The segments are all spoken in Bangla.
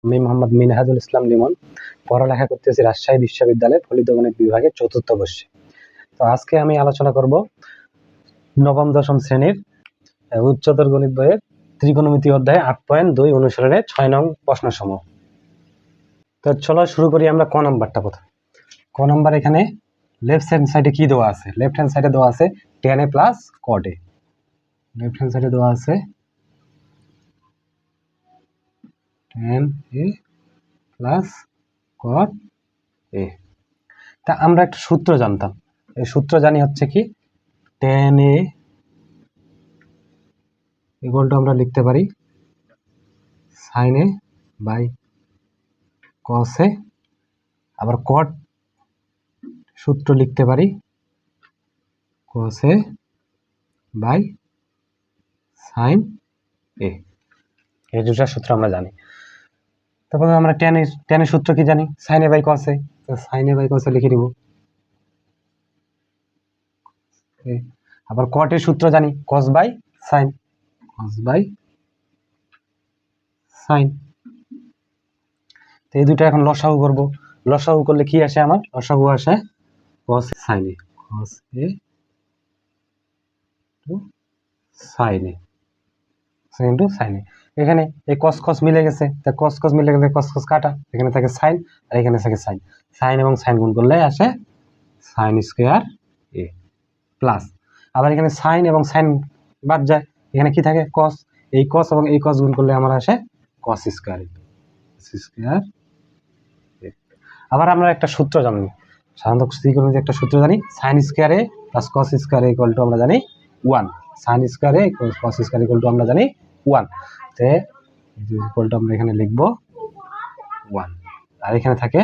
আমি মোহাম্মদ মিনহাজুল ইসলাম লিমন, পড়ালেখা করতেছি রাজশাহী বিশ্ববিদ্যালয়ে ফলিত গণিত বিভাগের ৪র্থ বর্ষে। তো আজকে আমি আলোচনা করব নবম দশম শ্রেণীর উচ্চতর গণিত বইয়ের ত্রিকোণমিতি অধ্যায় ৮.২ অনুসরণের ৬ নং প্রশ্নসমূহ। তো চলো শুরু করি আমরা ক নাম্বারটা প্রথমে। ক নাম্বার এখানে লেফট হ্যান্ড সাইডে কি দেওয়া আছে? লেফট হ্যান্ড সাইডে দেওয়া আছে tan a plus cot a। Left hand সাইডে দেওয়া আছে tan a plus cot a। তা আমরা একটা সূত্র জানতাম, এই সূত্র জানি হচ্ছে কি tan a ইকুয়াল টু আমরা লিখতে পারি sin a by cos a, আবার cot সূত্র লিখতে পারি cos a by sin a। এই দুটো সূত্র আমরা জানি। তারপর আমরা tan এর সূত্র কি জানি? sin a by cos a। তো sin a by cos a লিখে দিব। আবার cot এর সূত্র জানি cos by sin, cos by sin। তো এই দুটো এখন লসাগু করব। লসাগু করলে কি আসে? আমার লসাগু আসে cos sin a, cos a to sin a, into sin a। এখানে এই cos cos মিলে গেছে, তা cos cos মিলে গেলে cos cos কাটা, এখানে থাকে sin আর এখানে থাকে sin। sin এবং sin গুণ করলে আসে sin স্কয়ার a প্লাস, আবার এখানে sin এবং sin বাদ যায়, এখানে কি থাকে cos, এই cos এবং এই cos গুণ করলে আমার আসে cos স্কয়ার a, স্কয়ার। আবার আমরা একটা সূত্র জানি, সাধারণত ত্রিকোণমিতির একটা সূত্র জানি sin square a plus cos square a equal to আমরা জানি 1। sin square a cos square equal to আমরা জানি 1। তে ইকুয়াল টু আমরা এখানে লিখব 1, আর এখানে থাকে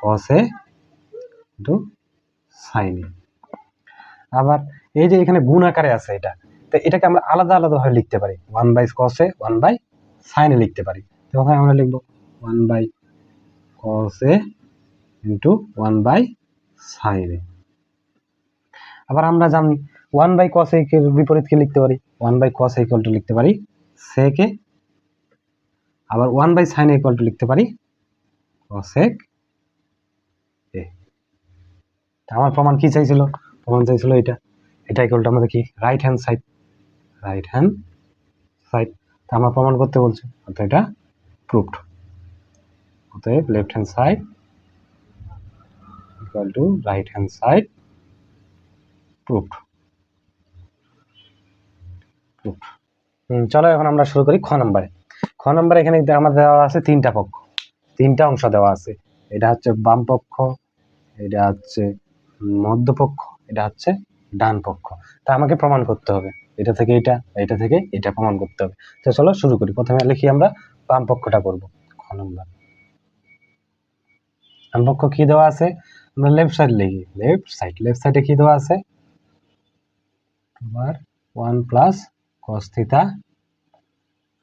cos a into sin a। আবার এই যে এখানে গুণ আকারে আছে এটা, তো এটাকে আমরা আলাদা আলাদা ভাবে লিখতে পারি, 1 by cos a 1 by sin a লিখতে পারি। তখন আমরা লিখব 1 by cos a into 1 by sin a। আবার আমরা জানি 1 বাই cos a এর বিপরীত কি লিখতে পারি? 1 by cos a equal to লিখতে পারি sec a, আবার 1 by sin a equal to লিখতে পারি cosec a। আমার প্রমাণ কি চাইছিল? প্রমাণ চাইছিল এটা, এটা ইকুয়াল টু আমাদের কি right hand side, right hand side. আমার প্রমাণ করতে বলছে, অর্থাৎ এটা প্রুভড। অতএব left hand side equal to right hand side proved. চলো এখন আমরা শুরু করি খ নম্বরে। খ নম্বরে এখানে আমাদের দেওয়া আছে তিনটা পক্ষ, তিনটা অংশ দেওয়া আছে। এটা হচ্ছে বাম পক্ষ, এটা হচ্ছে মধ্যপক্ষ, এটা হচ্ছে ডান পক্ষ। তা আমাকে প্রমাণ করতে হবে এটা থেকে এটা, এটা থেকে এটা প্রমাণ করতে হবে। তো চলো শুরু করি। প্রথমে লিখি আমরা বাম পক্ষটা করব। খ নম্বর বাম পক্ষ কি দেওয়া আছে? আমরা লেফট সাইড লিখি, লেফট সাইড। লেফট সাইডে কি দেওয়া আছে? তোমার 1 প্লাস cos থিটা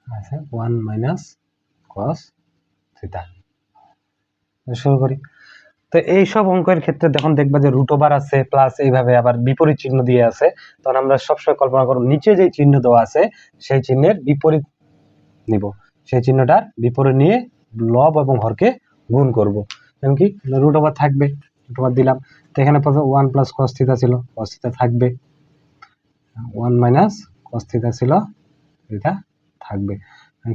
আছে 1 মাইনাস cos থিটা। শুরু করি। তো এই সব অঙ্কের ক্ষেত্রে যখন দেখবা যে রুট ওভার আছে প্লাস এইভাবে আবার বিপরীত চিহ্ন দিয়ে আছে, তখন আমরা সবসময় কল্পনা করব নিচে যে চিহ্ন দেওয়া আছে সেই চিহ্নের বিপরীত নিব, সেই চিহ্নটার বিপরীত নিয়ে লব এবং হরকে গুণ করব। যেমন কি রুট ওভার থাকবে, রুট ওভার দিলাম। তো এখানে প্রথমে 1 প্লাস cos থিটা ছিল, cos থিটা থাকবে, 1 মাইনাস cos থিটা ছিল, এটা থাকবে।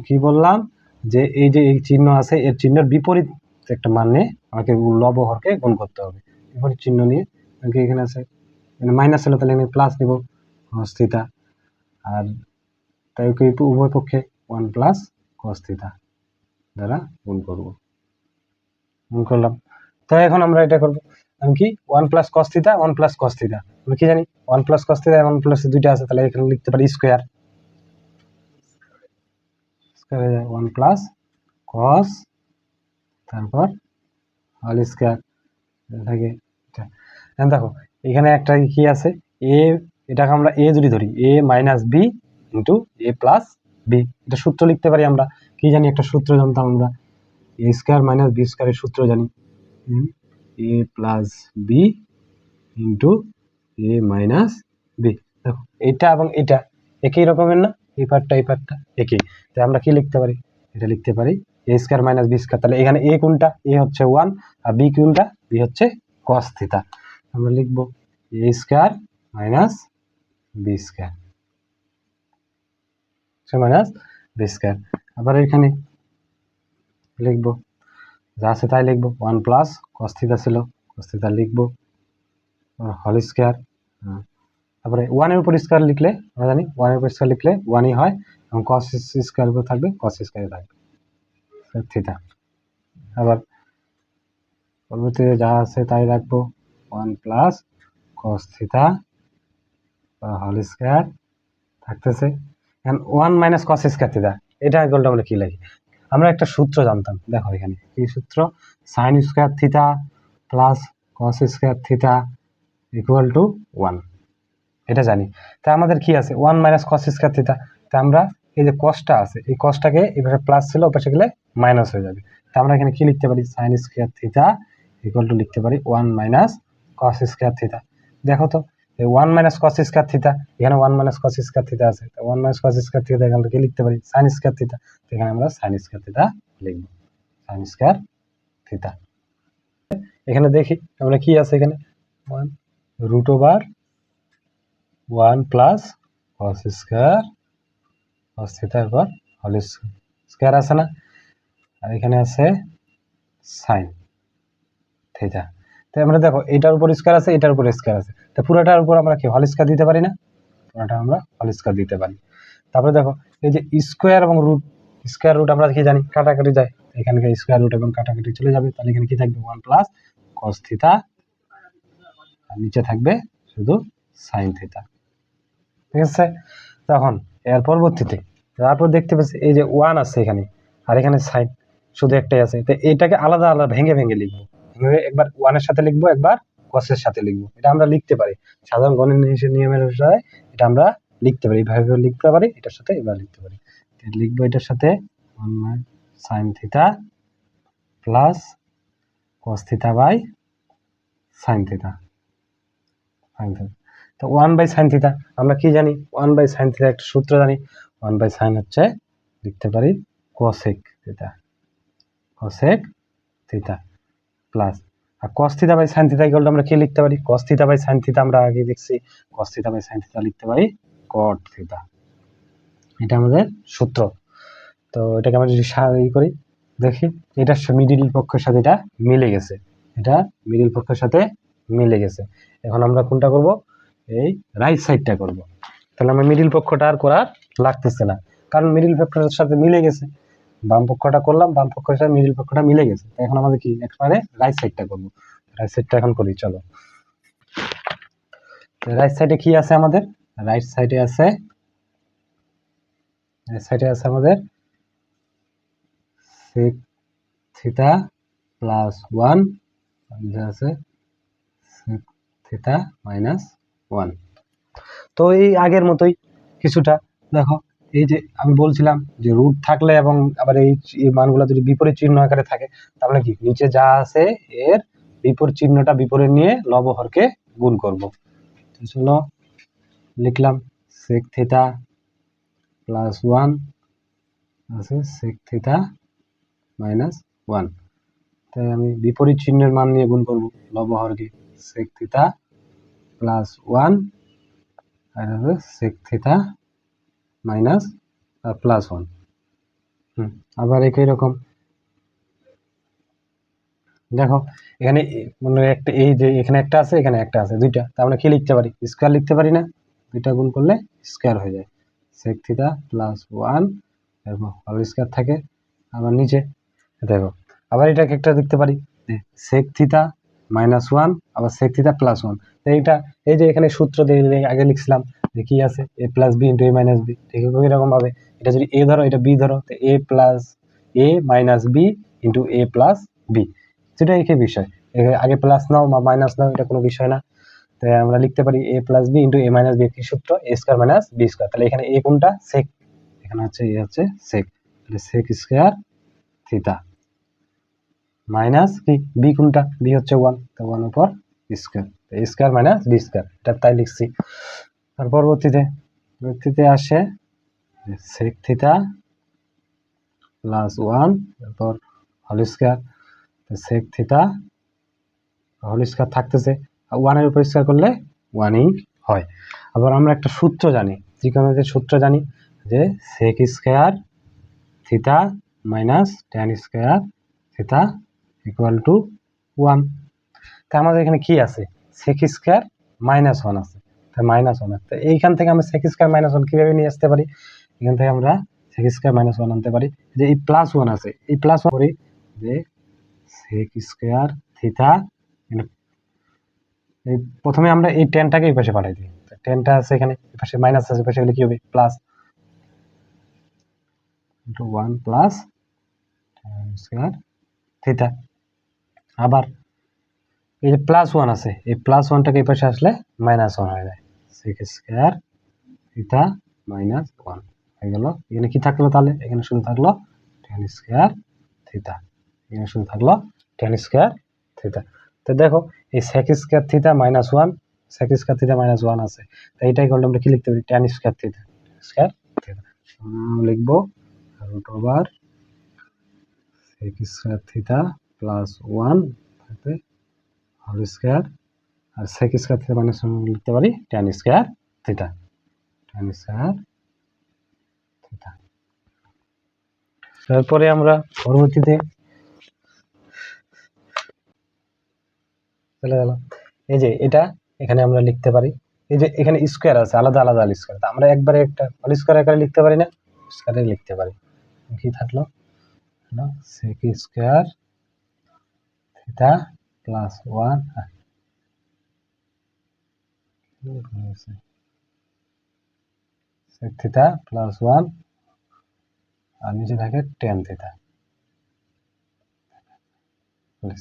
কি বললাম যে এই যে এই চিহ্ন আছে এর চিহ্নের বিপরীত একটা মান নিয়ে আমাকে লব হরকে গুণ করতে হবে। বিপরীত চিহ্ন নিয়ে এখানে আছে মাইনাস ছিল, তাহলে আমি প্লাস নিব cos থিটা, আর তাই একটু উভয় পক্ষে 1 প্লাস cos থিটা দ্বারা গুণ করব, গুণ করলাম। তাই এখন আমরা এটা করব, আমি কি 1 plus cos theta 1 plus cos theta, আমি কি জানি 1 প্লাস cos থিটা 1 প্লাস দুইটা আছে, তাহলে এখানে লিখতে পারি স্কয়ার, 1 প্লাস cos তারপর হোল স্কয়ার থাকে। দেখো এখানে একটা কি আছে a, এটাকে আমরা a যদি ধরি a minus B into a plus B, এটা সূত্র লিখতে পারি আমরা। কি জানি একটা সূত্র জানতাম আমরা, a স্কয়ার মাইনাস বি স্কয়ারের সূত্র জানি a plus B into a minus B. দেখো এটা এবং এটা একই রকমের না, এই পার্টটা এই পার্টটা একই, তাই আমরা কি লিখতে পারি? এটা লিখতে পারি এ স্কোয়ার মাইনাস বি স্কোয়ার। তাহলে এখানে এ কোনটা, এ হচ্ছে 1 আর বি কোনটা, বি হচ্ছে কস থিটা। আমরা লিখবো A square minus B square minus B square. আবার এখানে লিখবো যা আছে তাই লিখবো, 1 প্লাস কস থিটা ছিল, কস থিটা লিখবো হোল স্কোয়ার। তারপরে 1 এর উপর স্কোয়ার লিখলে আমরা জানি 1 এর উপর স্কোয়ার লিখলে 1ই হয়, এবং কস স্কোয়ার উপর থাকবে কস স্কোয়ার থাকবে থিটা। আবার পরবর্তীতে যা আছে তাই রাখবো, 1 plus cos theta whole square থাকতেছে, এখন 1 মাইনাস কস স্কোয়ার থিটা। এটা ইকুয়ালটা আমরা কি লিখি, আমরা একটা সূত্র জানতাম, দেখো এখানে কি সূত্র, sign square theta plus cos square theta equal two 1, এটা জানি। তা আমাদের কি আছে 1 মাইনাস কস স্কোয়ার থিটা, তা আমরা এই যে কসটা আছে এই কসটাকে এভাবে প্লাস ছিল ওপাশে গেলে মাইনাস হয়ে যাবে, তা আমরা এখানে কি লিখতে পারি, sign square theta equal to লিখতে পারি 1 মাইনাস কস স্কোয়ার থিটা। দেখো তো এই 1 মাইনাস কস স্কোয়ার থিটা, এখানে 1 মাইনাস কস স্কোয়ার থিটা আছে, 1 মাইনাস কস স্কোয়ার থিটা এখান থেকে লিখতে পারি সাইন স্কোয়ার থিটা, এখানে আমরা সাইন স্কোয়ার থিটা লিখবো, সাইন স্কোয়ার থিটা। এখানে দেখি আমরা কি আছে, এখানে 1 root over 1 plus cos square cos থিটার পর হোল স্কোয়ার আছে না, আর এখানে আছে সাইন থিটা। তাই আমরা দেখো এটার উপর স্কোয়ার আছে, এটার উপর স্কোয়ার আছে, তো পুরোটার উপর আমরা কি হোল স্কোয়ার দিতে পারি না, পুরোটা আমরা হোল স্কোয়ার দিতে পারি। তারপরে দেখো এই যে স্কোয়ার এবং রুট, স্কোয়ার রুট আমরা কি জানি কাটাকাটি যায়, এখানে স্কোয়ার রুট এবং কাটাকাটি চলে যাবে, তাহলে এখানে কি থাকবে 1 প্লাস কস থিটা, আর নিচে থাকবে শুধু সাইন থিটা, ঠিক আছে। তখন এর পরবর্তীতে তারপর দেখতে পাচ্ছি এই যে 1 আছে এখানে, আর এখানে সাইন শুধু একটাই আছে, তো এটাকে আলাদা আলাদা ভেঙে ভেঙে লিখবো, একবার 1 এর সাথে লিখবো, একবার কসের সাথে লিখবো, এটা আমরা লিখতে পারি সাধারণ গণিত নিয়মের অনুসারে, এটা আমরা লিখতে পারি, এইভাবে লিখতে পারি, এটার সাথে এবার লিখতে পারি, লিখবো এটার সাথে 1 sine theta plus cos theta by sine theta, তো 1 বাই সাইন থিটা আমরা কি জানি, 1 বাই সাইন থিটা একটা সূত্র জানি, 1 বাই সাইন হচ্ছে লিখতে পারি cosec theta, cosec theta plus, আর cos theta by sine theta equal to আমরা কি লিখতে পারি, cos theta by sine theta আমরা আগে দেখছি, cos theta by sine theta লিখতে পারি কট থিটা, এটা আমাদের সূত্র। তো এটাকে আমরা যদি ই করি দেখি, এটা মিডিল পক্ষের সাথে এটা মিলে গেছে, এটা মিডিল পক্ষের সাথে মিলে গেছে। এখন আমরা কোনটা করব, এই রাইট সাইডটা করব, তাহলে আমরা মিডিল পক্ষটা আর করার লাগতেছে না, কারণ মিডিল পক্ষের সাথে মিলে গেছে, বাম পক্ষটা করলাম, বাম পক্ষের সাথে মিডিল পক্ষটা মিলে গেছে, এখন আমাদের কি একবারে রাইট সাইডটা করব, রাইট সাইডটা এখন করি চলো। রাইট সাইডে কি আছে আমাদের, রাইট সাইডে আছে আমাদের sec থিটা প্লাস 1 আছে sec থিটা মাইনাস 1। তো এই আগের মতোই কিছুটা, দেখো এই যে আমি বলছিলাম যে রুট থাকলে এবং আবার এই মানগুলো যদি বিপরীত চিহ্ন আকারে থাকে, তাহলে কি নিচে যা আছে এর বিপরীত চিহ্নটা বিপরীত নিয়ে লবহরকে গুণ করব। তো চলো লিখলাম sec থিটা প্লাস 1 আছে sec থিটা মাইনাস 1, তাই আমি বিপরীত চিহ্নের মান নিয়ে গুণ করব লবহরকে, sec থিটা প্লাস 1 আর হবে sec থিটা মাইনাস প্লাস 1। আবার একই রকম দেখো এখানে মানে একটা এই যে এখানে একটা আছে এখানে একটা আছে, দুইটা, তা আমরা কি লিখতে পারি, স্কয়ার লিখতে পারি না, দুইটা গুণ করলে স্কয়ার হয়ে যায়, sec থিটা প্লাস 1 এরপর হোল স্কয়ার থাকে, আবার নিচে দেখো আবার এটাকে একটা লিখতে পারি sec থিটা মাইনাস 1 আবার sec থিটা প্লাস 1। তো এইটা এই যে এখানে সূত্র দিয়ে আগে লিখছিলাম যে কি আছে a plus B into a minus B, ঠিক একই রকম ভাবে এটা যদি a ধরো এটা b ধরো, তো a plus a minus b into a plus b, সেটা একই বিষয়, আগে প্লাস নাও বা মাইনাস নাও এটা কোনো বিষয় না। তাই আমরা লিখতে পারি a plus B into a minus B, একই সূত্র a square minus b square, তাহলে এখানে a কোনটা sec, এখানে হচ্ছে a হচ্ছে sec, তাহলে sec স্কয়ার থিটা মাইনাস কি বি কোনটা, বি হচ্ছে 1, তো 1 উপর square, a square minus b square, এটা তাই লিখছি। তার পরবর্তীতে আসে sec থিটা প্লাস 1 তারপর whole square sec theta whole square থাকতেছে, 1 এর উপর স্কয়ার করলে 1ই হয়। আবার আমরা একটা সূত্র জানি, ত্রিকোণমিতির সূত্র জানি যে sec square theta minus tan square theta equal two 1। তা আমাদের এখানে কি আছে, sec স্কয়ার মাইনাস 1 আছে, তাই মাইনাস 1 আছে। এইখান থেকে আমরা sec স্কয়ার মাইনাস 1 কিভাবে নিয়ে আসতে পারি, এখান থেকে আমরা sec স্কয়ার মাইনাস 1 আনতে পারি, যে এই প্লাস 1 আছে, এই প্লাস 1 করি যে sec স্কয়ার থিটা, এই প্রথমে আমরা এই টেনটাকে এই পাশে পাঠাই দিই, টেনটা আছে এখানে, এই পাশে মাইনাস আছে, এই পাশে গেলে কি হবে plus into 1 plus tan square theta. আবার এই যে প্লাস 1 আছে, এই প্লাস 1টাকে এই পাশে আসলে মাইনাস 1 হয়ে যায়, sec স্কয়ার থিটা মাইনাস 1 হয়ে গেল। এখানে কি থাকলো তাহলে, এখানে শুধু থাকলো tan স্কয়ার থিটা, এখানে শুধু থাকলো tan স্কয়ার থিটা। তো দেখো এই sec square theta minus 1, sec square theta minus 1 আছে, তো এইটাই করলে আমরা কি লিখতে পারি, tan square theta square theta লিখবো root over sec square theta plus 1 থাকবে হোল স্কয়ার, আর sec স্কয়ার থিটা মাইনাস 1 লিখতে পারি tan square theta, tan square theta. তারপরে আমরা পরবর্তীতে চলে গেল, এই যে এটা এখানে আমরা লিখতে পারি, এই যে এখানে স্কয়ার আছে আলাদা আলাদা স্কয়ার, আমরা একবারে একটা হোল স্কয়ার আকারে লিখতে পারি না, স্কয়ারে লিখতে পারি। কি থাকলো না sec square theta plus 1 sec theta plus 1 আর নিচে থাকে tan থিটা হোল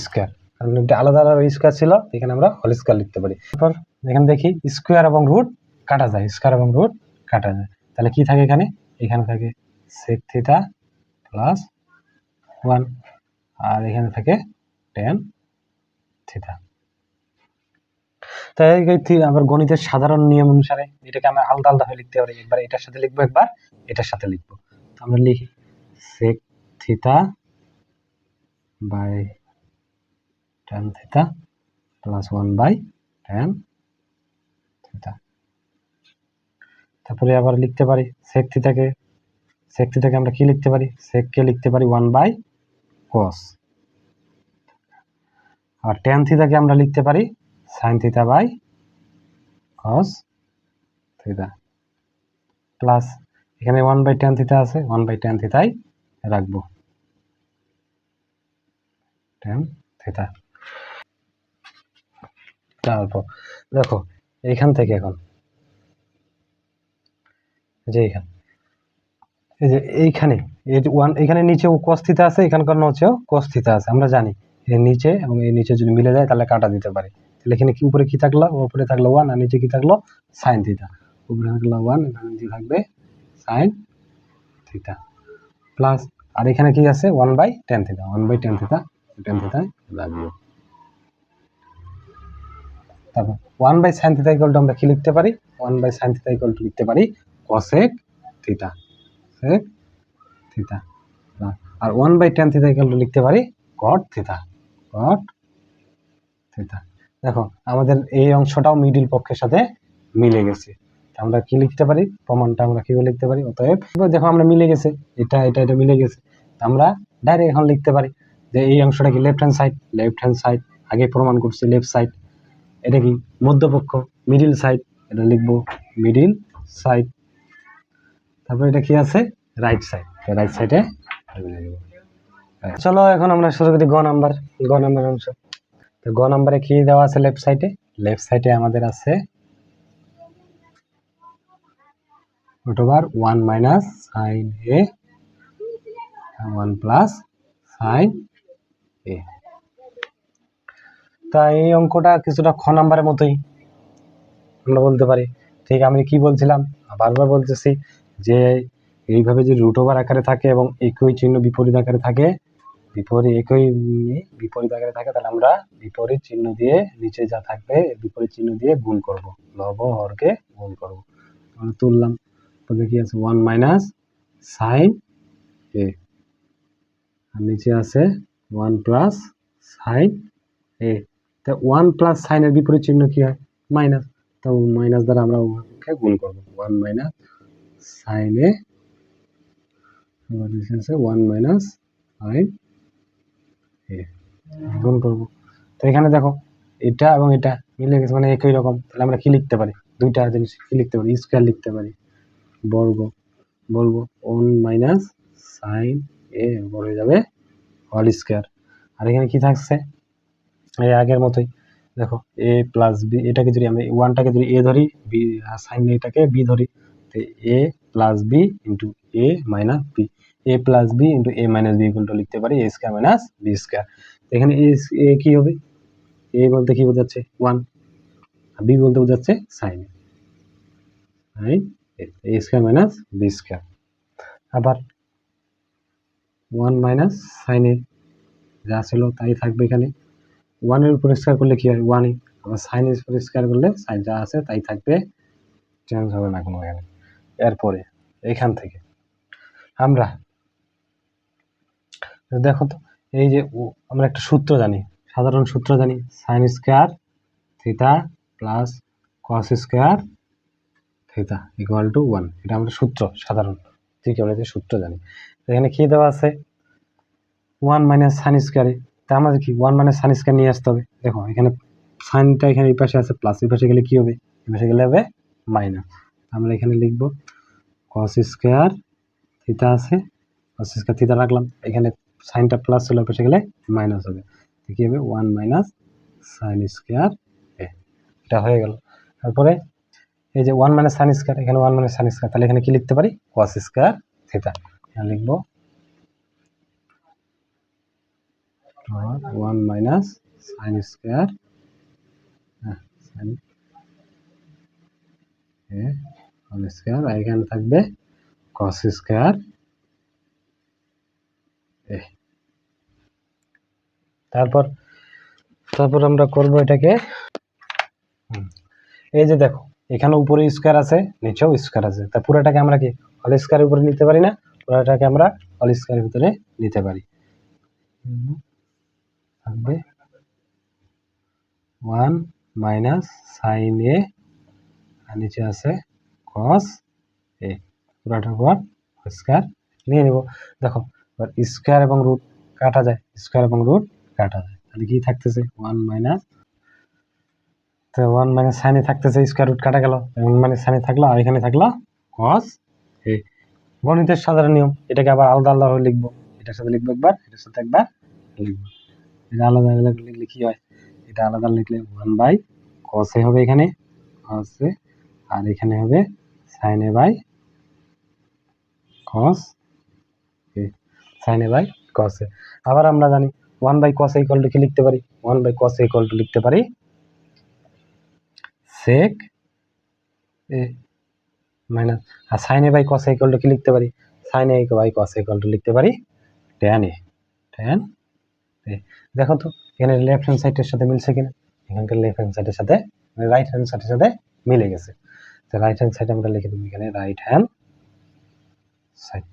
স্কয়ার, কারণ এটা আলাদা আলাদা স্কয়ার ছিল, এখানে আমরা হোল স্কয়ার লিখতে পারি। তারপর এখানে দেখি স্কয়ার এবং রুট কাটা যায়, স্কয়ার এবং রুট কাটা যায়, তাহলে কি থাকে এখানে, এখানে থাকে sec থিটা প্লাস 1 আর এখানে থাকে tan থিটা। তাই আবার গণিতের সাধারণ নিয়ম অনুসারে এটাকে আমরা আলাদা আলাদা হয়ে লিখতে পারি, একবার এটার সাথে লিখবো একবার এটার সাথে লিখবো। আমরা লিখি sec theta by tan theta plus 1 by tan theta. তারপরে আবার লিখতে পারি sec থিটাকে আমরা কি লিখতে পারি, sec কে লিখতে পারি 1 বাই cos, আর tan থিটাকে আমরা লিখতে পারি sin theta by cos theta, plus এখানে 1 বাই tan থিটা আছে, 1 বাই tan থিটাই রাখবো, tan থিটা। তারপর দেখো এইখান থেকে এখন যে এইখানে এই যে এইখানে এই যে 1 এখানে নিচেও cos থিটা আছে, এখানকার নিচেও cos থিটা আছে, আমরা জানি এর নিচে এবং এই নিচে যদি মিলে যায় তাহলে কাটা দিতে পারি। তাহলে এখানে কি উপরে কি থাকলো, উপরে থাকলো 1 আর নিচে কি থাকলো sin থিটা, উপরে থাকলো 1 এখানে নিচে থাকবে sin থিটা প্লাস, আর এখানে কি আছে 1 by tan theta, 1 by tan theta, tan theta রাখবো। তারপর 1 by sin theta equal to আমরা কি লিখতে পারি, 1 by sin theta equal to লিখতে পারি cosec থিটা, sec থিটা, আর 1 by tan theta equal to লিখতে পারি cot থিটা, cot থিটা। দেখো আমাদের এই অংশটাও মিডিল পক্ষের সাথে মিলে গেছে, আমরা কি লিখতে পারি, প্রমাণটা আমরা কিভাবে লিখতে পারি, অতএব দেখো আমরা মিলে গেছে, এটা এটা এটা মিলে গেছে, আমরা ডাইরেক্ট এখন লিখতে পারি যে এই অংশটা কি লেফট হ্যান্ড সাইড, আগে প্রমাণ করছি লেফট সাইড, এটা কি মধ্যপক্ষ মিডিল সাইড, এটা লিখবো মিডিল সাইড। তারপর এটা কি আছে রাইট সাইড, রাইট সাইডে চলো এখন আমরা শুরু করি গ নাম্বার অংশ। তো গ নাম্বারে কি দেওয়া আছে, লেফট সাইডে আমাদের আছে রুট ওভার 1 মাইনাস সাইন এ 1 প্লাস সাইন এ। তা এই অঙ্কটা কিছুটা খ নাম্বারের মতোই আমরা বলতে পারি। ঠিক আমি কি বলছিলাম, বারবার বলতেছি যে এইভাবে যে রুট ওভার আকারে থাকে এবং একই চিহ্ন বিপরীত আকারে থাকে, বিপরীত আকারে থাকে, তাহলে আমরা বিপরীত চিহ্ন দিয়ে নিচে যা থাকবে বিপরীত চিহ্ন দিয়ে গুণ করব, লব হরকে গুণ করব। আমরা তুললাম, তবে কি আছে 1 মাইনাস সাইন এ, আর নিচে আছে 1 প্লাস সাইন এ। তা 1 প্লাস সাইনের বিপরীত চিহ্ন কি হয়? মাইনাস। তো মাইনাস দ্বারা আমরা উভয়কে গুণ করব। 1 মাইনাস সাইন এ, আবার নিচে আছে 1 মাইনাস সাইন এ, গুণ করব। তো এখানে দেখো এটা এবং এটা মিলে গেছে, মানে একই রকম। তাহলে আমরা কি লিখতে পারি? দুইটা জিনিস কি লিখতে পারি? স্কয়ার লিখতে পারি। বর্গ বলবো 1 মাইনাস সাইন এ বড় হয়ে যাবে হোল স্কয়ার। আর এখানে কি থাকছে? এই আগের মতোই দেখো এ প্লাস বি, এটাকে যদি আমরা ওয়ানটাকে যদি এ ধরি, বি সাইন এটাকে বি ধরি, তো A plus B into A minus B, A plus B into A minus B equal to লিখতে পারি A square minus B square. এখানে এ কি হবে? এ বলতে কি বোঝাচ্ছে? 1, আর বি বলতে বোঝাচ্ছে সাইন এ স্কয়ার মাইনাস বি স্কয়ার। আবার 1 মাইনাস সাইন এ যা ছিল তাই থাকবে এখানে। 1 এর উপর স্কয়ার করলে কি হয়? 1 ই। আবার সাইন এর উপর স্কয়ার করলে সাইন যা আছে তাই থাকবে, চেঞ্জ হবে না কোনো এখানে। এরপরে এখান থেকে আমরা দেখো তো, এই যে আমরা একটা সূত্র জানি, সাধারণ সূত্র জানি, sine square theta plus cos square theta equal two 1। এটা আমরা সূত্র, সাধারণ ত্রিকোণমিতির সূত্র জানি। এখানে কি দেওয়া আছে? 1 মাইনাস সাইন স্কয়ারে। তা আমাদের কি 1 মাইনাস সাইন স্কয়ার নিয়ে আসতে হবে। দেখো এখানে সাইনটা এখানে এই পাশে আছে প্লাস, এই পাশে গেলে কি হবে? এই পাশে গেলে হবে মাইনাস। আমরা এখানে লিখব কস স্কয়ার থিটা আছে, কস স্কয়ার থিটা রাখলাম, এখানে সাইনটা প্লাস ছিল, পাশে গেলে মাইনাস হবে। কি হবে? 1 মাইনাস সাইন স্কয়ার এ। এটা হয়ে গেল। তারপরে এই যে 1 মাইনাস সাইন স্কয়ার, এখানে 1 মাইনাস সাইন স্কয়ার, তাহলে এখানে কি লিখতে পারি? কস স্কয়ার থিটা। এখানে লিখব 1 মাইনাস সাইন স্কয়ার সাইন এ হোল স্কয়ার, আর এখানে থাকবে কস স্কয়ার এ। তারপর আমরা করব এটাকে, এই যে দেখো এখানে উপরে স্কয়ার আছে, নিচেও স্কয়ার আছে, তা পুরোটাকে আমরা কি হোল স্কয়ারের উপরে নিতে পারি না? পুরোটাকে আমরা হোল স্কয়ারের ভিতরে নিতে পারি। থাকবে 1 মাইনাস সাইন এ, আর নিচে আছে কস এ, পুরোটার উপর স্কয়ার নিয়ে নিব। দেখো এবার স্কয়ার এবং রুট কাটা যায়, স্কয়ার এবং রুট কাটা যায়, তাহলে কি থাকতেছে? 1 মাইনাস, তো 1 মাইনাস সাইনে থাকতেছে, স্কয়ার রুট কাটা গেল, 1 মাইনাস সাইনে থাকলো, আর এখানে থাকলো কস এ। গণিতের সাধারণ নিয়ম, এটাকে আবার আলাদা আলাদা করে লিখবো, এটার সাথে লিখবো একবার, এটার সাথে একবার লিখবো। এটা আলাদা আলাদা লিখলে কি হয়? এটা আলাদা লিখলে 1 বাই কস এ হবে এখানে, কস এ, আর এখানে হবে sine A by cos A, sine A by cos A. আবার আমরা জানি 1 by cos A equal to কি লিখতে পারি? 1 by cos A equal to লিখতে পারি সেক এ মাইনাস, আর sine A by cos A equal to কি লিখতে পারি? Sine A by cos A equal to লিখতে পারি ট্যান এ, ট্যান এ। দেখো তো এখানে লেফট হ্যান্ড সাইডের সাথে মিলছে কিনা? এখানকার লেফট হ্যান্ড সাইডের সাথে, রাইট হ্যান্ড সাইডের সাথে মিলে গেছে। তো রাইট হ্যান্ড সাইড আমরা লিখে দেবো এখানে রাইট হ্যান্ড সাইড।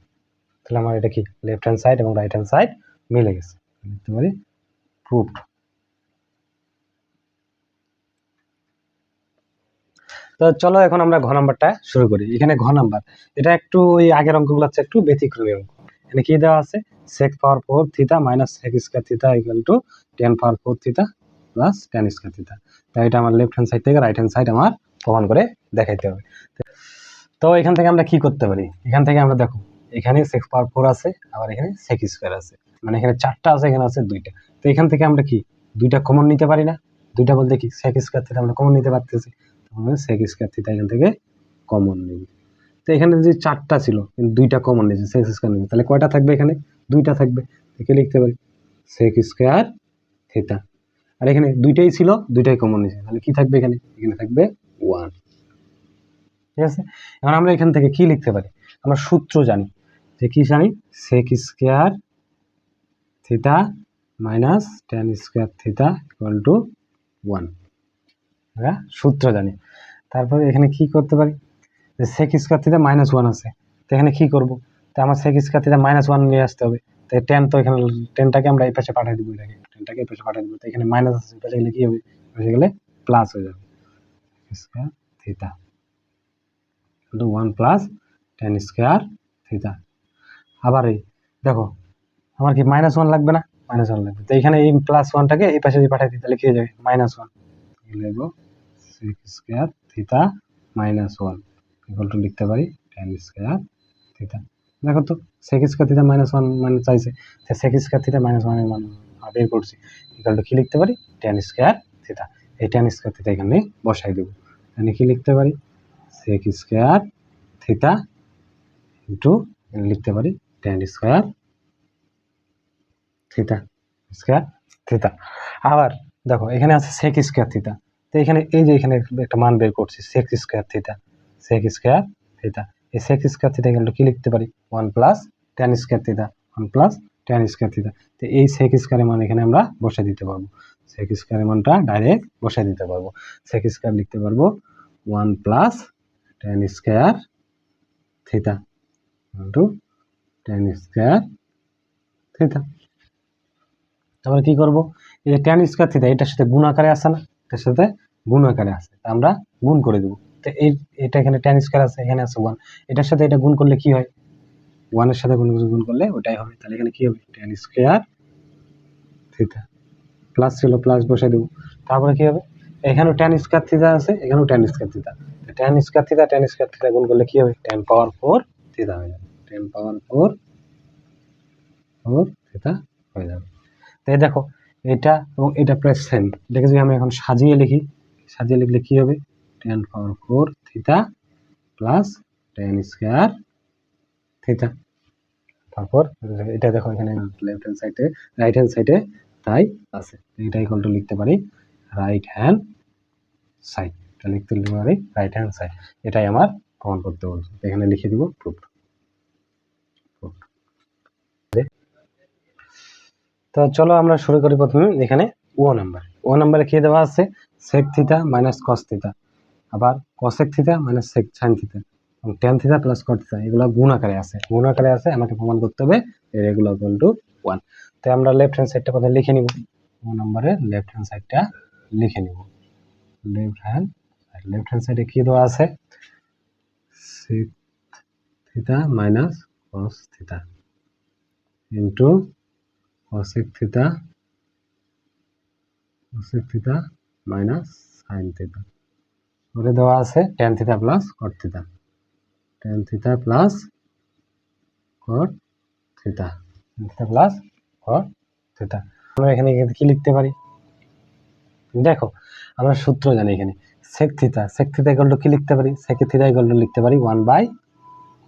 তাহলে আমার এটা কি লেফট হ্যান্ড সাইড এবং রাইট হ্যান্ড সাইড মিলে গেছে, লিখতে পারি প্রুফড। তো চলো এখন আমরা ঘ নাম্বারটা শুরু করি। এখানে ঘ নাম্বার, এটা একটু ওই আগের অঙ্কগুলো হচ্ছে একটু ব্যতিক্রমী অঙ্ক। এখানে কি দেওয়া আছে? sec পাওয়ার 4 theta minus sec square theta equal two tan পাওয়ার 4 theta plus tan square theta. তাই এটা আমার লেফট হ্যান্ড সাইড থেকে রাইট হ্যান্ড সাইড আমার প্রমাণ করে দেখাইতে হবে। তো এখান থেকে আমরা কি করতে পারি? এখান থেকে আমরা দেখো এখানে sec পাওয়ার 4 আছে, আবার এখানে sec স্কয়ার আছে, মানে এখানে 4টা আছে, এখানে আছে 2টা। তো এখান থেকে আমরা কি 2টা কমন নিতে পারি না? 2টা বলতে কি sec স্কয়ার থিটা আমরা কমন নিতে পারতেছি, তাহলে sec স্কয়ার থিটা এখান থেকে কমন নিব। তো এখানে যদি 4টা ছিল কিন্তু 2টা কমন নিয়েছে, sec স্কয়ার নিব, তাহলে কয়টা থাকবে? এখানে 2টা থাকবে। একে লিখতে পারি sec স্কয়ার থিটা। আর এখানে 2টাই ছিল, 2টাই কমন নিয়েছে, তাহলে কি থাকবে? এখানে থাকবে 1। ঠিক আছে, এখন আমরা এখান থেকে কি লিখতে পারি? আমরা সূত্র জানি, যে কি জানি? sec square theta minus tan square theta equal two 1, আমরা সূত্র জানি। তারপরে এখানে কি করতে পারি? যে sec স্কয়ার থিটা -1 আছে, তো এখানে কি করব? তো তো আমার সেক স্কয়ার থিটা -1 নিয়ে আসতে হবে। তো টেন তো এখানে টেনটাকে আমরা এই পাশে পাঠিয়ে দিব, এটাকে টেনটাকে এই পাশে পাঠিয়ে দিব। তো এখানে মাইনাস আছে, এই পাশে গেলে কি হবে, এই পাশে গেলে প্লাস হয়ে যাবে। Square theta into 1 plus tan square theta. আবার এই দেখো আমার কি -1 লাগবে না, -1 লাগবে। তো এখানে এই +1টাকে এই পাশে যদি পাঠাই দিই তাহলে কি হয়ে যাবে, -1 লিখবো sec square theta -1 equal to লিখতে পারি টেন স্কয়ার থিটা। দেখো তো সেক স্কয়ার থিটা -1 মানে চাইছে, সেক স্কয়ার থিটা -1 এর মান বের করছি, ইকুয়াল টু কি লিখতে পারি, টেন স্কয়ার থিটা। এই টেন স্কয়ার থিটা এখানে বসাই দেবো। এখানে কি লিখতে পারি, সেক স্কয়ার থিটা ইন্টু লিখতে পারি ten square theta square theta. আবার দেখো এখানে আছে সেক স্কয়ার থিটা। তো এখানে এই যে এখানে একটা মান বের করছি sec square theta, sec square theta. এই সেক স্কয়ার থিটা এখানে কি লিখতে পারি, 1 plus tan square theta, 1 plus tan square theta. তো এই সেক স্কয়ারের মান এখানে আমরা বসে দিতে পারবো, সেক স্কয়ারের মানটা ডাইরেক্ট বসে দিতে পারবো। সেক স্কয়ার লিখতে পারবো 1 plus tan square theta into ten square theta. তারপরে কি করব, এই যে টেন স্কয়ার থিটা এটার সাথে গুণ আকারে আছে না, এটার সাথে গুণ আকারে আছে, আমরা গুণ করে দেবো। তো এটা এখানে টেন স্কয়ার আছে, এখানে আছে 1, এটার সাথে এটা গুণ করলে কি হয়, 1 এর সাথে গুণ করলে ওটাই হবে। তাহলে এখানে কি হবে, টেন স্কয়ার থিটা, প্লাস ছিল প্লাস বসে দেবো। তারপরে কি হবে, এখানেও টেন স্কয়ার থিটা আছে, এখানেও ten square theta. Ten square theta গুণ করলে কি হবে, 10 পাওয়ার 4 থিটা হয়ে যাবে, 10 পাওয়ার 4 থিটা হয়ে যাবে। তাই দেখো এটা এবং এটা প্রায় সেম, এটাকে যদি আমি এখন সাজিয়ে লিখি, সাজিয়ে লিখলে কি হবে, 10 পাওয়ার 4 theta plus tan square theta. তারপর এটা দেখো এখানে লেফট হ্যান্ড সাইডে রাইট হ্যান্ড সাইডে তাই আছে, এটা ইকুয়াল টু লিখতে পারি রাইট হ্যান্ড সাইড, এটা লিখতে পারি রাইট হ্যান্ড সাইড। এটাই আমার প্রমাণ করতে বলছে, এখানে লিখে দিব প্রুফ। তো চলো আমরা শুরু করি প্রথমে এখানে ও নাম্বারে কি দেওয়া আছে, sec theta minus cos theta, আবার cosec theta minus sec sine theta এবং tan theta plus cot theta, এগুলো গুণ আকারে আছে, আমাকে প্রমাণ করতে হবে এগুলো ইকুয়াল টু 1। তো আমরা লেফট হ্যান্ড সাইডটা প্রথমে লিখে নিব, ও নাম্বারে লেফট হ্যান্ড সাইডটা লিখে নিব। লেফট হ্যান্ড সাইডে কি দেওয়া আছে, sec theta minus cos theta into cosec theta minus sine theta, ওরে দেওয়া আছে tan theta plus cot theta, tan theta plus cot theta, tan theta plus cot theta. আমরা এখানে কি লিখতে পারি, দেখো আমরা সূত্র জানি এখানে sec থিটা ইকুয়াল টু কি লিখতে পারি, sec থিটা ইকুয়াল টু লিখতে পারি 1 বাই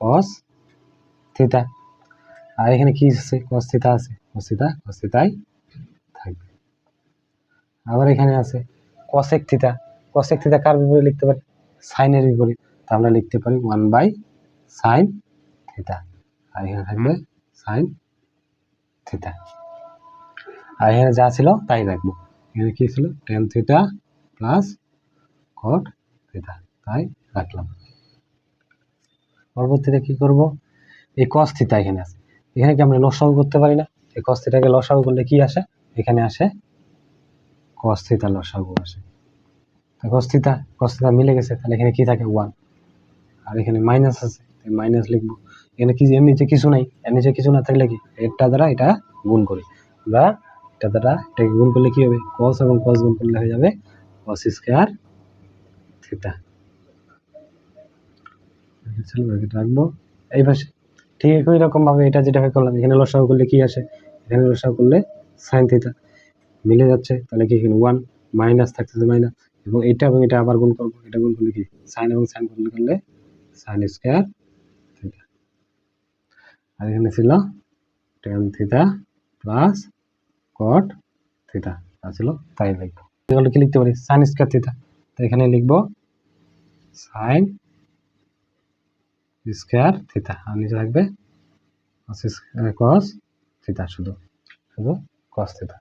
cos থিটা। আর এখানে কি আছে, cos থিটা আছে, cos থিটাই থাকবে। আবার এখানে আছে cosec থিটা কার বিপরীতে লিখতে পারি, সাইনের বিপরীত, তো আমরা লিখতে পারি 1 বাই সাইন থিটা। আর এখানে থাকবে সাইন থিটা। আর এখানে যা ছিল তাই রাখবো, এখানে কি ছিল tan theta plus cot theta, তাই রাখলাম। পরবর্তীতে কি করব, এই cos থিটা এখানে আছে, এখানে কি আমরা লসাগু করতে পারি না, এই cos থিটাকে লসাগু করলে কি আসে, এখানে আসে cos থিটা লসাগু আসে। cos থিটা মিলে গেছে, তাহলে এখানে কি থাকে 1, আর এখানে মাইনাস আছে, মাইনাস লিখবো। এখানে কি এর নিচে কিছু নাই, এর নিচে কিছু না থাকলে কি এটা দ্বারা এটা গুণ করি, বা এটা দ্বারা এটাকে গুণ করলে কি হবে, cos এবং cos গুণ করলে হয়ে যাবে cos স্কয়ার থিটা। রাখবো এই পাশে, ঠিক একই রকম ভাবে এটা যেটা করলাম, এখানে লসাগু করলে কি আসে, এখানে লসাগু করলে সাইন থিটা মিলে যাচ্ছে, তাহলে কি এখানে 1 মাইনাস থাকতেছে মাইনাস, এবং এটা আবার গুণ করবো, এটা গুণ করলে কি সাইন এবং সাইন গুণ করলে সাইন স্কয়ার থিটা। আর এখানে ছিল tan theta plus cot theta, ছিল তাই লিখবো। এগুলো কি লিখতে পারি সাইন স্কয়ার থিটা, তো এখানে লিখবো সাইন স্কয়ার থিটা, আর নিচে থাকবে cos থিটা, শুধু cos থিটা।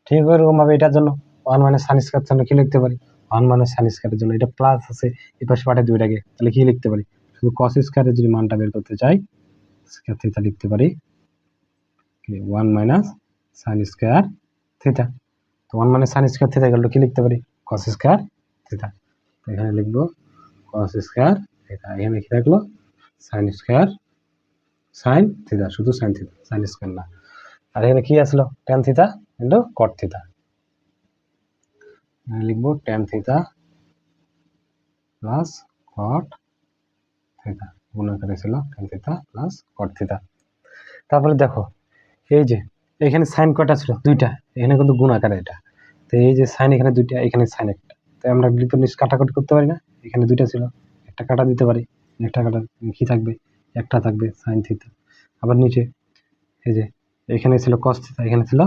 ঠিক এরকম ভাবে এটার জন্য 1 মানে সাইন স্কয়ার জন্য কি লিখতে পারি, 1 মানে সাইন স্কয়ারের জন্য এটা প্লাস আছে, এই পাশে পাঠিয়ে দিই এটাকে, তাহলে কি লিখতে পারি, শুধু cos স্কয়ারের যদি মানটা বের করতে চাই স্কয়ার থিটা লিখতে পারি 1 মাইনাস সাইন স্কয়ার থিটা। তো 1 মাইনাস সাইন স্কয়ার থিটা কি লিখতে পারি কস স্কয়ার থিটা। তো এখানে লিখবো কস স্কয়ার থিটা, এখানে কি থাকলো সাইন স্কয়ার সাইন থিটা, শুধু সাইন থিটা, সাইন স্কয়ার না। আর এখানে কি আসলো tan theta into cot theta, লিখবো tan theta plus cot theta, গুণ আকারে ছিল tan theta plus cot theta. তারপরে দেখো এই যে এখানে সাইন কটা ছিল দুইটা, এখানে কিন্তু গুণ আকারে এটা। তো এই যে সাইন এখানে দুইটা, এখানে সাইন একটা, তো আমরা নিচ কাটাকাটি করতে পারি না, এখানে দুইটা ছিল একটা কাটা দিতে পারি, একটা কাটা কি থাকবে একটা থাকবে সাইন থিটা। আবার নিচে এই যে এখানে ছিল কস থিটা, এখানে ছিল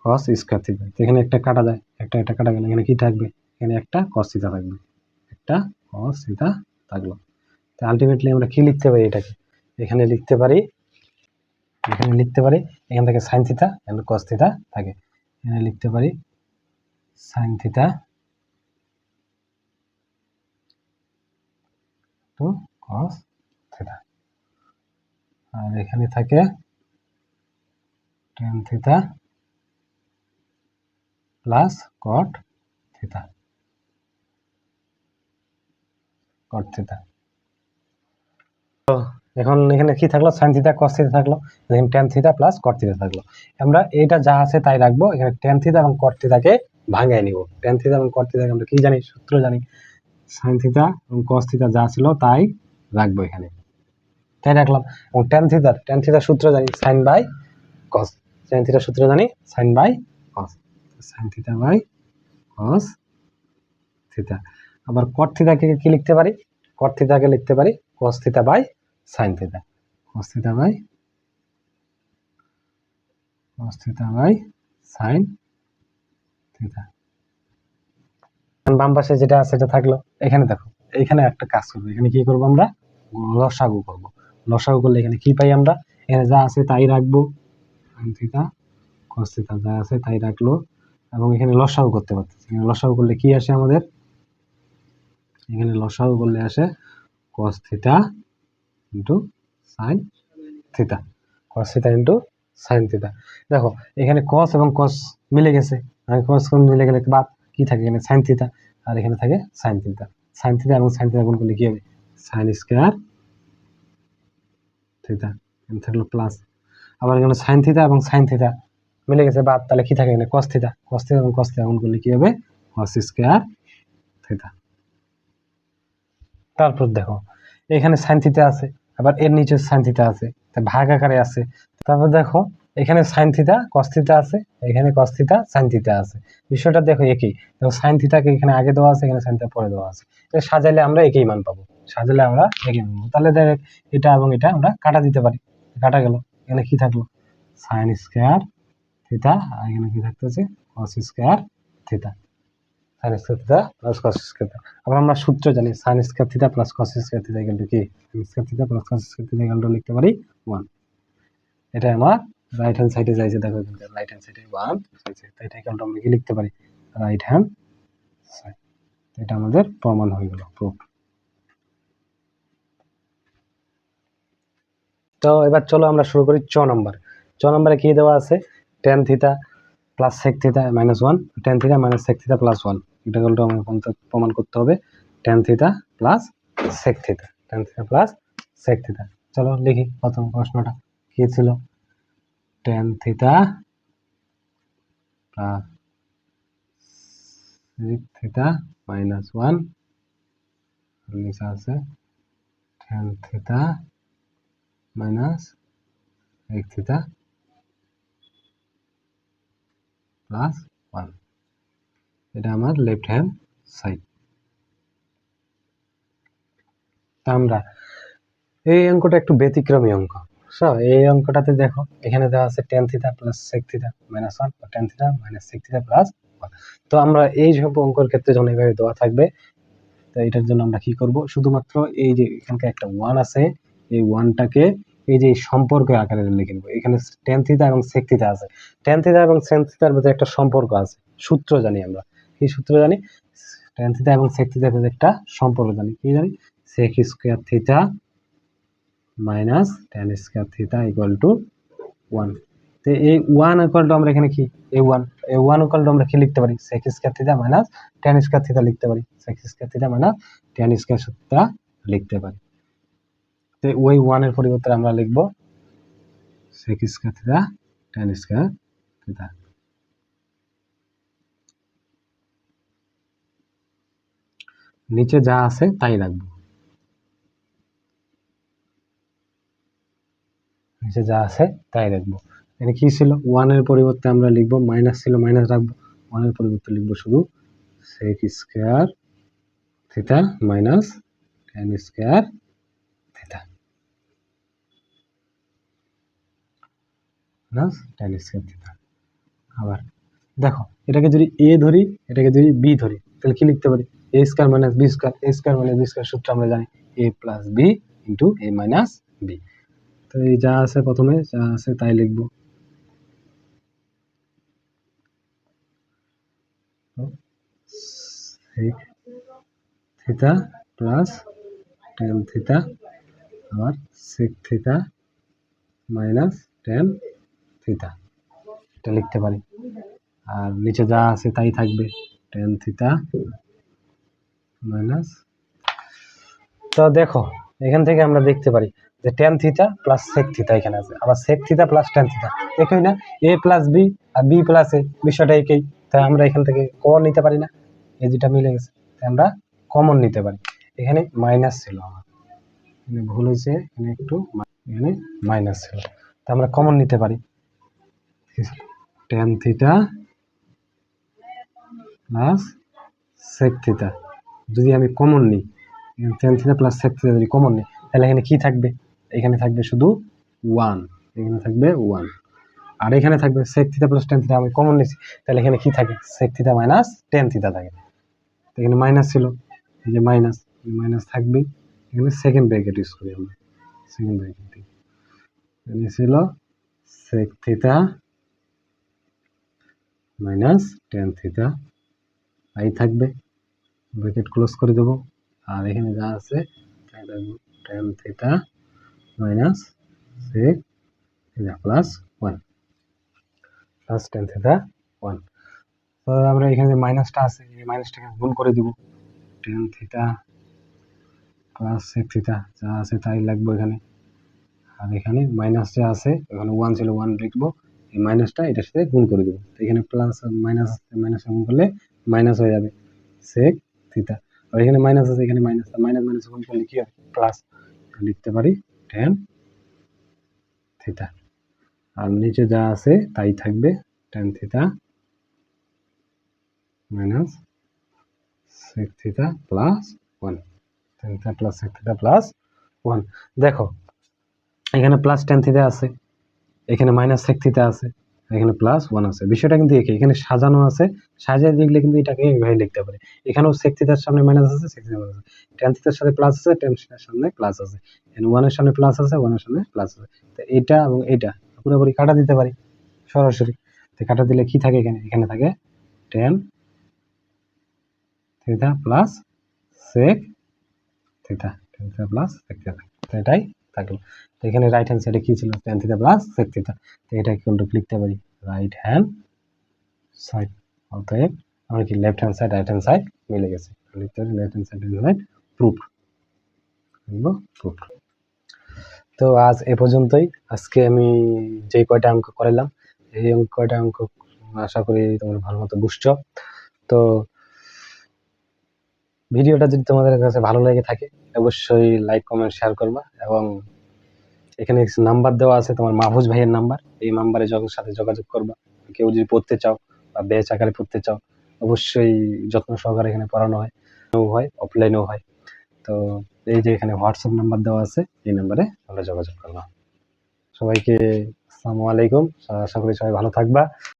কস স্কয়ার থিটা, তো এখানে একটা কাটা যায়, একটা কাটা গেল, এখানে কি থাকবে এখানে একটা কস থিটা থাকবে, একটা কস থিটা থাকলো। তো আলটিমেটলি আমরা কি লিখতে পারি এটাকে, এখানে লিখতে পারি এখান থেকে sine theta and cos theta থাকে, এখানে লিখতে পারি sine theta two cos theta, আর এখানে থাকে tan theta plus cot theta, cot theta. তো এখন এখানে কি থাকলো সাইন থিটা কস থিটা থাকলো, এখানে tan theta plus cot theta থাকলো। আমরা এটা যা আছে তাই রাখবো, এখানে ট্যান থিটা এবং কট থিটাকে ভাঙায় নিব। ট্যান থিটা এবং কট থিটাকে আমরা কি জানি সূত্র জানি, সাইন থিটা এবং কস থিটা যা ছিল তাই রাখবো এখানে, তাই রাখলাম। এবং ট্যান থিটার সূত্র জানি সাইন বাই কস, সাইন থিটার সূত্র জানি sine by cos, sine theta by cos theta. আবার কট থিটাকে কি লিখতে পারি, কট থিটাকে লিখতে পারি cos theta by sine theta, cos theta by sine theta. বাম পাশে যেটা আছে সেটা থাকলো, এখানে দেখো এখানে একটা কাজ করবো, এখানে কি করবো আমরা লসাগু করব। লসাগু করলে এখানে কি পাই আমরা, এখানে যা আছে তাই রাখবো, সাইন থিটা কস থিটা যা আছে তাই রাখলো, এবং এখানে লসাগু করতে পারতেছি। এখানে লসাগু করলে কি আসে আমাদের, এখানে লসাগু করলে আসে কস theta into sign theta, cos theta into sine theta. দেখো এখানে কস এবং কস মিলে গেছে, আর কস মিলে গেলে বাদ কি থাকে এখানে সাইন থিটা, আর এখানে থাকে সাইন থিটা। সাইন থিটা এবং সাইন থিটা গুণ করলে কি হবে সাইন স্কয়ার থিটা, এখানে থাকলো প্লাস। আবার এখানে সাইন থিটা এবং সাইন থিটা মিলে গেছে বাদ, তাহলে কি থাকে এখানে কস থিটা, কস থিটা এবং কস থিটা গুণ করলে কি হবে কস স্কয়ার থিটা। তারপর দেখো এখানে সাইন থিটা আছে, আবার এর নিচে সাইন থিটা আছে, তা ভাগ আকারে আছে। তারপর দেখো এখানে সাইন থিটা কস থিটা আছে, এখানে কস থিটা সাইন থিটা আছে, বিষয়টা দেখো একই। দেখো সাইন থিটাকে এখানে আগে দেওয়া আছে, এখানে সাইন থিটা পরে দেওয়া আছে, সাজাইলে আমরা একই মান পাবো, সাজালে আমরা একই মান পাবো। তাহলে দেখ এটা এবং এটা আমরা কাটা দিতে পারি, কাটা গেল, এখানে কি থাকলো সাইন স্কয়ার থিটা, আর এখানে কি থাকতেছে cos square theta, sine square theta plus cos square theta. আবার আমরা সূত্র জানি sine square theta plus cos square theta equal to কি, sine square theta plus cos square theta equal to লিখতে পারি 1। এটা আমার রাইট হ্যান্ড সাইডে যাইছে, দেখো এখানে রাইট হ্যান্ড সাইডে 1 আছে, তাই এটা ইকুয়াল টু আমরা কি লিখতে পারি রাইট হ্যান্ড সাইড। এটা আমাদের প্রমাণ হয়ে গেল, প্রুফ। তো এবার চলো আমরা শুরু করি চ নাম্বার। চ নাম্বারে কি দেওয়া আছে tan theta plus sec theta minus 1, tan theta minus sec theta plus 1, এটা হলো আমাদের প্রমাণ করতে হবে tan theta plus sec theta, tan theta plus sec theta. চলো লিখি প্রথম প্রশ্নটা কি ছিল, tan theta plus sec theta minus 1, নিচে আছে tan theta minus sec theta plus 1, এটা আমার লেফট হ্যান্ড সাইড। আমরা এই অঙ্কটা একটু ব্যতিক্রমী অঙ্ক। এই অঙ্কটাতে দেখো এখানে দেওয়া আছে tan theta plus sec theta minus 1, tan theta minus sec theta plus 1। তো আমরা এই সব অঙ্কের ক্ষেত্রে যখন এইভাবে দেওয়া থাকবে, তো এটার জন্য আমরা কি করব, শুধুমাত্র এই যে এখানকার একটা 1 আছে, এই 1টাকে এই যে সম্পর্ক আকারে লিখে নেব। এখানে tan থিটা এবং sec থিটা আছে, tan থিটা এবং sec থিটার মধ্যে একটা সম্পর্ক আছে, সূত্র জানি আমরা, কি সূত্র জানি, tan থিটা এবং sec থিটার মধ্যে একটা সম্পর্ক জানি, কি জানি sec square theta minus tan square theta equal two 1। তো এই 1 ইকুয়াল টু আমরা এখানে কি এই 1 ইকুয়াল টু আমরা কি লিখতে পারি sec square theta minus tan square theta লিখতে পারি, sec square theta minus tan square theta লিখতে পারি। তো ওই 1 এর পরিবর্তে আমরা লিখব sec square theta tan square theta. নিচে যা আছে তাই রাখবো, নিচে যা আছে তাই রাখবো। এখানে কি ছিল 1 এর পরিবর্তে আমরা লিখবো মাইনাস ছিল মাইনাস রাখবো, 1 এর পরিবর্তে লিখবো শুধু sec square theta minus tan square theta plus tan square theta. আবার দেখো এটাকে যদি a ধরি এটাকে যদি b ধরি তাহলে কি লিখতে পারি a square minus b square, a square minus b square সূত্র আমরা জানি a plus b into a minus b। তো এই যা আছে প্রথমে যা আছে তাই লিখবো, sec theta plus tan theta আবার sec theta minus tan theta এটা লিখতে পারি। আর নিচে যা আছে তাই থাকবে ট্যান থিটা মাইনাস। তো দেখো এখান থেকে আমরা দেখতে পারি যে tan theta plus sec theta এখানে আছে, আবার sec theta plus tan theta একই না, এ প্লাস বি আর বি প্লাস এ বিষয়টা একই। তাই আমরা এখান থেকে কমন নিতে পারি না, এই যেটা মিলে গেছে তাই আমরা কমন নিতে পারি। এখানে মাইনাস ছিল আমার, এখানে ভুল হয়েছে, এখানে একটু এখানে মাইনাস ছিল, তা আমরা কমন নিতে পারি tan theta plus sec theta. যদি আমি কমন নিই tan theta plus sec theta যদি কমন নিই তাহলে এখানে কি থাকবে, এখানে থাকবে শুধু 1, এখানে থাকবে 1 আর এখানে থাকবে sec theta plus tan theta আমি কমন নিয়েছি তাহলে এখানে কি থাকে sec theta minus tan theta থাকে। এখানে মাইনাস ছিল, এই যে মাইনাস, মাইনাস থাকবে, এখানে সেকেন্ড ব্র্যাকেট ইউজ করি আমরা, সেকেন্ড ব্র্যাকেট এখানে ছিল sec theta minus tan theta, আই থাকবে ব্র্যাকেট ক্লোজ করে দেবো। আর এখানে যা আছে tan theta minus sec theta plus 1 plus tan theta 1। তো আমরা এখানে যে মাইনাসটা আছে এই মাইনাসটাকে গুণ করে দিব, tan theta plus sec theta যা আছে তাই লাগবে এখানে। আর এখানে মাইনাস যা আছে এখানে 1 ছিল 1 লিখবো, এই মাইনাসটা এটার সাথে গুণ করে দেবো। তো এখানে প্লাস মাইনাস মাইনাস গুণ করলে মাইনাস হয়ে যাবে সেক থিটা, আর এখানে মাইনাস আছে এখানে মাইনাস, মাইনাস মাইনাস গুণ করলে কি হবে প্লাস, লিখতে পারি ট্যান থিটা। আর নিচে যা আছে তাই থাকবে tan theta minus sec theta plus 1, tan theta plus sec theta plus 1। দেখো এখানে প্লাস ট্যান থিটা আছে, এখানে মাইনাস সেক থিটা আছে, এখানে প্লাস 1 আছে, বিষয়টা কিন্তু একই, এখানে সাজানো আছে, সাজিয়ে লিখলে কিন্তু এটাকে এইভাবে লিখতে পারে। এখানেও সেক থিটার সামনে মাইনাস আছে, সেক থিটার মাইনাস আছে, ট্যান থিটার সাথে প্লাস আছে, ট্যান থিটার সামনে প্লাস আছে, এখানে 1 এর সামনে প্লাস আছে, 1 এর সামনে প্লাস আছে। তো এটা এবং এটা পুরোপুরি কাটা দিতে পারি সরাসরি। তো কাটা দিলে কি থাকে এখানে, এখানে থাকে tan theta plus sec theta, tan theta plus sec theta, তো এটাই থাকলো। তো এখানে রাইট হ্যান্ড সাইডে কি ছিল tan theta plus sec theta, তো এটা ইকুয়াল টু লিখতে পারি রাইট হ্যান্ড সাইড। অতএব আমরা কি left hand side right hand side মিলে গেছে, লিখতে পারি left hand side right hand side proof, proof. তো আজ এ পর্যন্তই, আজকে আমি যে কয়টা অঙ্ক করালাম এই কয়টা অঙ্ক আশা করি তোমরা ভালো মতো বুঝছো। তো ভিডিওটা যদি তোমাদের কাছে ভালো লেগে থাকে অবশ্যই লাইক কমেন্ট শেয়ার করবা, এবং এখানে নাম্বার দেওয়া আছে তোমার মাহফুজ ভাইয়ের নাম্বার, এই নাম্বারে সাথে যোগাযোগ করবা। কেউ যদি পড়তে চাও বা ব্যাচ আকারে পড়তে চাও অবশ্যই যত্ন সহকারে এখানে পড়ানো হয় অফলাইনেও হয়। তো এই যে এখানে হোয়াটসঅ্যাপ নাম্বার দেওয়া আছে এই নাম্বারে আমরা যোগাযোগ করবা। সবাইকে আসসালামু আলাইকুম, আশা করি সবাই ভালো থাকবা।